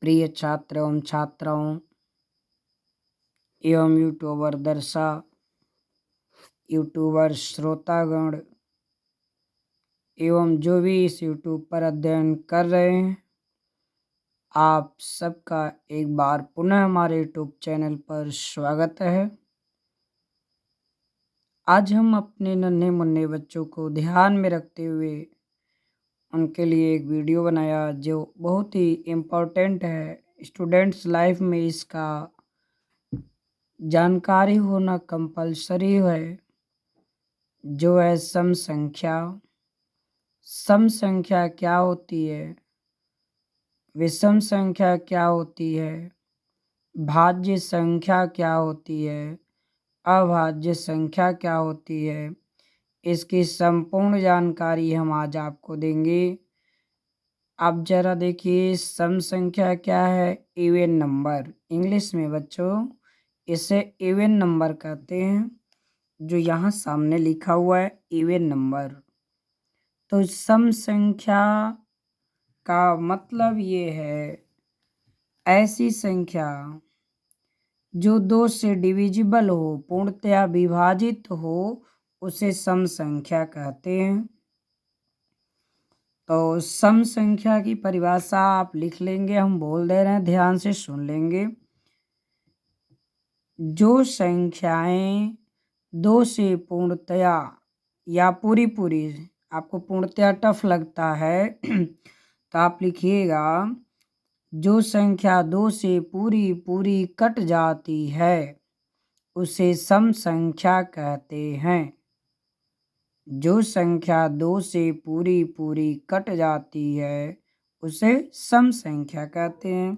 प्रिय छात्र एवं छात्राओं एवं यूट्यूबर श्रोतागण एवं जो भी इस यूट्यूब पर अध्ययन कर रहे हैं, आप सबका एक बार पुनः हमारे यूट्यूब चैनल पर स्वागत है। आज हम अपने नन्हे मुन्ने बच्चों को ध्यान में रखते हुए उनके लिए एक वीडियो बनाया जो बहुत ही इम्पोर्टेंट है। स्टूडेंट्स लाइफ में इसका जानकारी होना कंपलसरी है, जो है सम संख्या। सम संख्या क्या होती है, विषम संख्या क्या होती है, भाज्य संख्या क्या होती है, अभाज्य संख्या क्या होती है, इसकी संपूर्ण जानकारी हम आज आपको देंगे। आप जरा देखिए, सम संख्या क्या है? Even number. इंग्लिश में बच्चों इसे इवन नंबर कहते हैं, जो यहाँ सामने लिखा हुआ है इवन नंबर। तो सम संख्या का मतलब ये है ऐसी संख्या जो 2 से डिविजिबल हो, पूर्णतया विभाजित हो, उसे सम संख्या कहते हैं। तो सम संख्या की परिभाषा आप लिख लेंगे, हम बोल दे रहे हैं, ध्यान से सुन लेंगे। जो संख्याएं 2 से पूर्णतया या पूरी आपको पूर्णतया टफ लगता है तो आप लिखिएगा, जो संख्या 2 से पूरी कट जाती है उसे सम संख्या कहते हैं। जो संख्या 2 से पूरी कट जाती है उसे सम संख्या कहते हैं।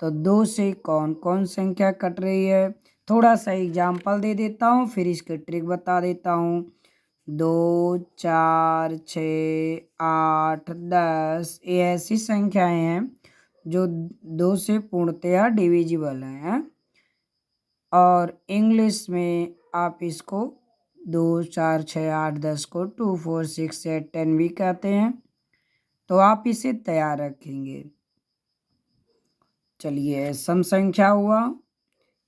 तो 2 से कौन कौन संख्या कट रही है, थोड़ा सा एग्जाम्पल दे देता हूँ, फिर इसके ट्रिक बता देता हूँ। 2, 4, 6, 8, 10 ये ऐसी संख्याएं हैं जो 2 से पूर्णतया डिविजिबल हैं। और इंग्लिश में आप इसको 2, 4, 6, 8, 10 को 2, 4, 6, 8, 10 भी कहते हैं। तो आप इसे तैयार रखेंगे। चलिए, सम संख्या हुआ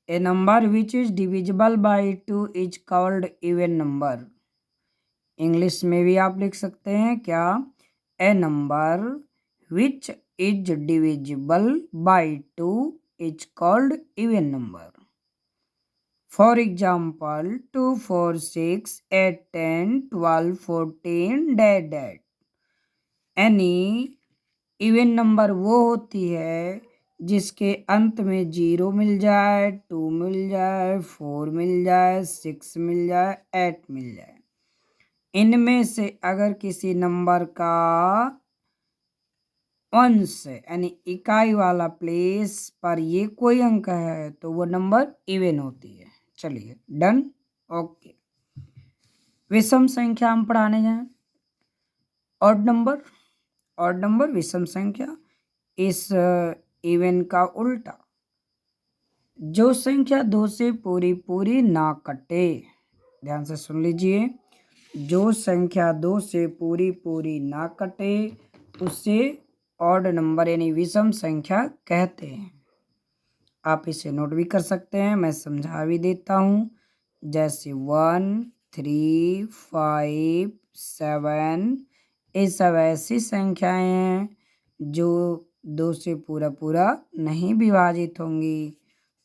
a number which is divisible by 2 is called even number. English में भी आप लिख सकते हैं क्या? A number which is divisible by 2 is called even number. For example, 2, 4, 6, 8, 10, 12, 14, that. Any even number वो होती है जिसके अंत में 0 मिल जाए, 2 मिल जाए, 4 मिल जाए, 6 मिल जाए, 8 मिल जाए। इनमें से अगर किसी नंबर का अंश यानी इकाई वाला प्लेस पर ये कोई अंक है तो वो नंबर इवन होती है। चलिए, डन, ओके। विषम संख्या हम पढ़ाने जाएं। ऑड नंबर विषम संख्या। इस इवन का उल्टा, जो संख्या 2 से पूरी ना कटे, ध्यान से सुन लीजिए, जो संख्या 2 से पूरी ना कटे उसे ऑड नंबर यानी विषम संख्या कहते हैं। आप इसे नोट भी कर सकते हैं, मैं समझा भी देता हूँ। जैसे 1, 3, 5, 7 ये सब ऐसी संख्याएं हैं जो 2 से पूरा नहीं विभाजित होंगी।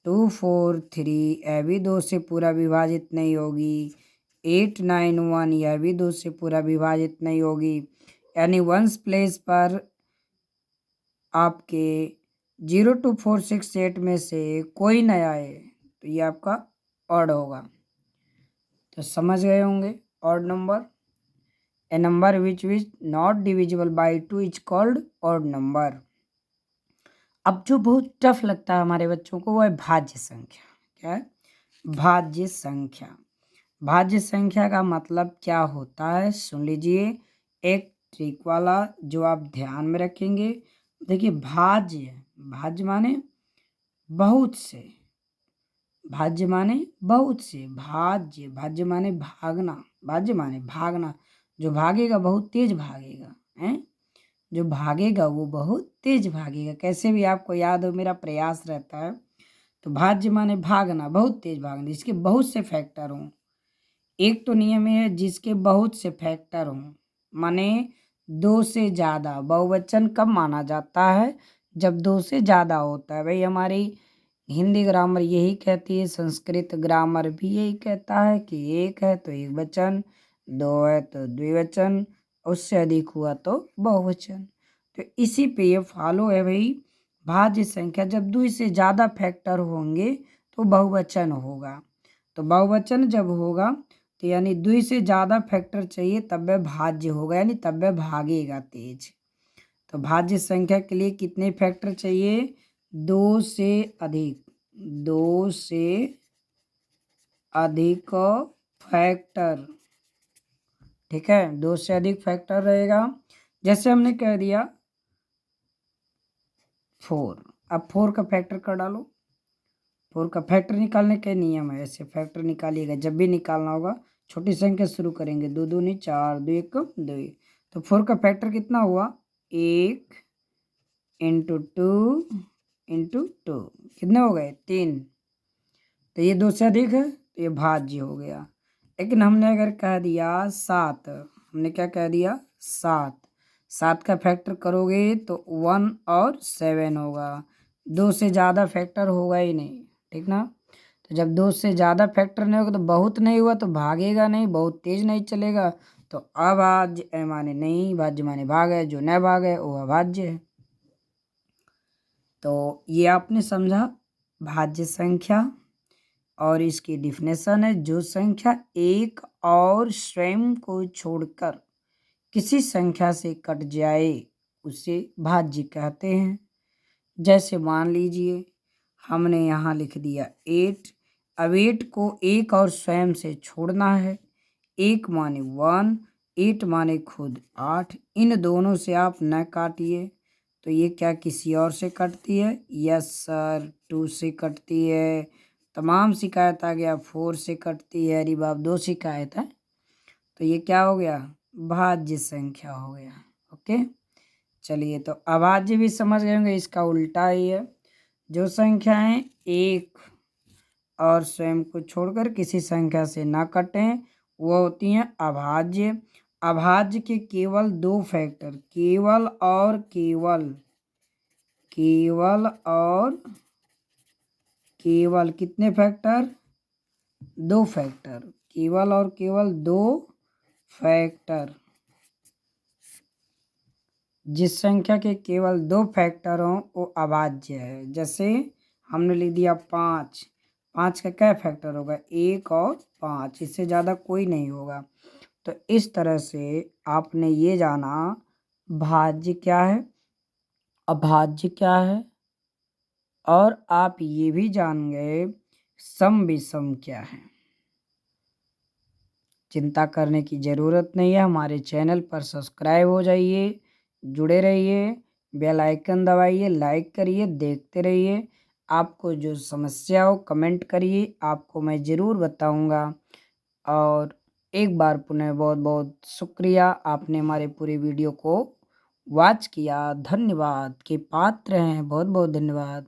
2, 4, 3 यह भी 2 से पूरा विभाजित नहीं होगी। 8, 9, 1 यह भी 2 से पूरा विभाजित नहीं होगी। यानी वंस प्लेस पर आपके 0 to 4, 6, 8 में से कोई न आए तो ये आपका ऑड होगा। तो समझ गए होंगे odd number. A number which not divisible by 2 is called odd number. अब जो बहुत टफ लगता है हमारे बच्चों को वो है भाज्य संख्या। क्या है? भाज्य संख्या। भाज्य संख्या का मतलब क्या होता है, सुन लीजिए, एक ट्रिक वाला जो आप ध्यान में रखेंगे। देखिए, भाज्य माने बहुत से, भाज्य माने बहुत से, भाज्य माने भागना, भाज्य माने भागना, जो भागेगा बहुत तेज भागेगा, हैं? जो भागेगा वो बहुत तेज भागेगा। कैसे भी आपको याद हो, मेरा प्रयास रहता है। तो भाज्य माने भागना, बहुत तेज भागना, इसके बहुत से फैक्टर हों। एक तो नियम है जिसके बहुत से फैक्टर हों, माने 2 से ज़्यादा। बहुवचन कब माना जाता है? जब 2 से ज़्यादा होता है। भाई हमारी हिंदी ग्रामर यही कहती है, संस्कृत ग्रामर भी यही कहता है कि एक है तो एक वचन, 2 है तो द्विवचन, उससे अधिक हुआ तो बहुवचन। तो इसी पे ये फॉलो है भाई। भाज्य संख्या जब 2 से ज़्यादा फैक्टर होंगे तो बहुवचन होगा। तो बहुवचन जब होगा तो यानी 2 से ज़्यादा फैक्टर चाहिए, तब वह भाज्य होगा, यानी तब वह भागेगा तेज। तो भाज्य संख्या के लिए कितने फैक्टर चाहिए? 2 से अधिक, 2 से अधिक फैक्टर। ठीक है, 2 से अधिक फैक्टर रहेगा। जैसे हमने कह दिया 4, अब 4 का फैक्टर कर डालो। 4 का फैक्टर निकालने के नियम है, ऐसे फैक्टर निकालिएगा। जब भी निकालना होगा छोटी संख्या शुरू करेंगे, 2 दूनी 4, 2 1 2। तो 4 का फैक्टर कितना हुआ? 1 इंटू 2 इंटू 2, कितने हो गए? 3। तो ये 2 से अधिक है तो ये भाज्य हो गया। लेकिन हमने अगर कह दिया 7, हमने क्या कह दिया? 7, 7 का फैक्टर करोगे तो 1 और 7 होगा। 2 से ज़्यादा फैक्टर होगा ही नहीं, ठीक ना। तो जब 2 से ज़्यादा फैक्टर नहीं होगा तो बहुत नहीं हुआ तो भागेगा नहीं, बहुत तेज नहीं चलेगा। तो अभाज्य माने नहीं, भाज्य माने भाग है, जो न भाग है वो अभाज्य है। तो ये आपने समझा भाज्य संख्या, और इसकी डिफिनेशन है जो संख्या एक और स्वयं को छोड़कर किसी संख्या से कट जाए उसे भाज्य कहते हैं। जैसे मान लीजिए हमने यहाँ लिख दिया 8, अब 8 को एक और स्वयं से छोड़ना है। 1 माने 1, 8 माने खुद 8, इन दोनों से आप न काटिए। तो ये क्या किसी और से कटती है? यस सर, 2 से कटती है। तमाम शिकायत आ गया, 4 से कटती है। अरे बाप, 2 शिकायत है। तो ये क्या हो गया? भाज्य संख्या हो गया। ओके, चलिए तो अभाज्य भी समझ गए होंगे, इसका उल्टा ही है। जो संख्याएं एक और स्वयं को छोड़कर किसी संख्या से ना कटें वो होती हैं अभाज्य। अभाज्य के केवल 2 फैक्टर, केवल और केवल, केवल और केवल कितने फैक्टर? 2 फैक्टर, केवल और केवल 2 फैक्टर। जिस संख्या के केवल 2 फैक्टर हों वो अभाज्य है। जैसे हमने लिख दिया 5, 5 का क्या फैक्टर होगा? 1 और 5, इससे ज़्यादा कोई नहीं होगा। तो इस तरह से आपने ये जाना भाज्य क्या है, अभाज्य क्या है, और आप ये भी जान गए सम विषम क्या है। चिंता करने की ज़रूरत नहीं है। हमारे चैनल पर सब्सक्राइब हो जाइए, जुड़े रहिए, बेल आइकन दबाइए, लाइक करिए, देखते रहिए। आपको जो समस्या हो कमेंट करिए, आपको मैं ज़रूर बताऊंगा। और एक बार पुनः बहुत बहुत शुक्रिया, आपने हमारे पूरे वीडियो को वॉच किया। धन्यवाद के पात्र हैं, बहुत बहुत धन्यवाद।